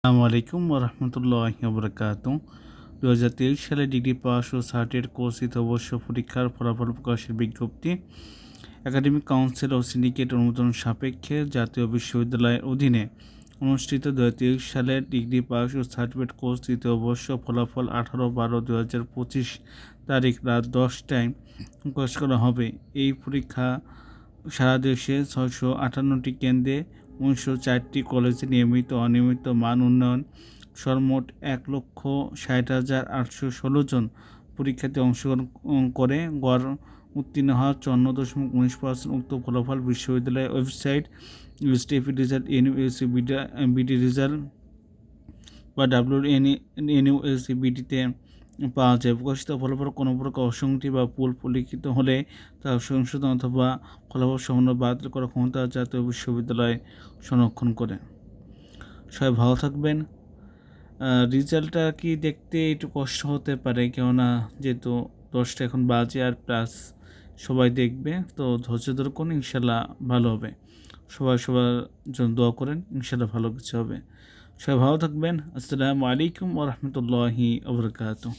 আসসালামু আলাইকুম ওরহমতুল্লাহি ওবরাকাতুহু 2023 সালে ডিগ্রি পাস ও সার্টিফিকেট কোর্সিত অবশ্য পরীক্ষার ফলাফল প্রকাশের বিজ্ঞপ্তি একাডেমিক কাউন্সিল ও সিন্ডিকেট অনুমোদন সাপেক্ষে জাতীয় বিশ্ববিদ্যালয়ের অধীনে অনুষ্ঠিত 2023 সালের ডিগ্রি পাস ও সার্টিফিকেট কোর্স তৃতীয় বর্ষ ফলাফল 18/12/2025 তারিখ রাত 10টায় প্রকাশ করা হবে। এই পরীক্ষা সারা দেশে 658টি কেন্দ্রে 104টি কলেজে নিয়মিত অনিয়মিত মান উন্নয়ন সর্বমোট 1,60,816 জন পরীক্ষার্থী অংশগ্রহণ করে গড় উত্তীর্ণ হওয়া 54.19%। উক্ত ফলাফল বিশ্ববিদ্যালয়ের ওয়েবসাইট ইউএসটিপি রেজাল্ট বিডি রেজাল্ট বা WNUSBDতে পাওয়া যায়। প্রকাশিত ফলাফল কোনো প্রকার অসঙ্গতি বা ভুল পরিলক্ষিত হলে তা সংশোধন অথবা ফলাফল সম্পূর্ণ বাতিল করার ক্ষমতা জাতীয় বিশ্ববিদ্যালয় সংরক্ষণ করে। সবাই ভালো থাকবেন। রেজাল্টটা কি দেখতে একটু কষ্ট হতে পারে, কেননা যেহেতু 10টা এখন বাজে আর প্লাস সবাই দেখবে, তো ধৈর্য ধরে করুন, ইনশাল্লাহ ভালো হবে। সবাই সবার জন্য দোয়া করেন, ইনশাল্লাহ ভালো কিছু হবে। সবাই ভালো থাকবেন। আসসালামু আলাইকুম ওয়া রাহমাতুল্লাহি ওয়া বারাকাতুহু।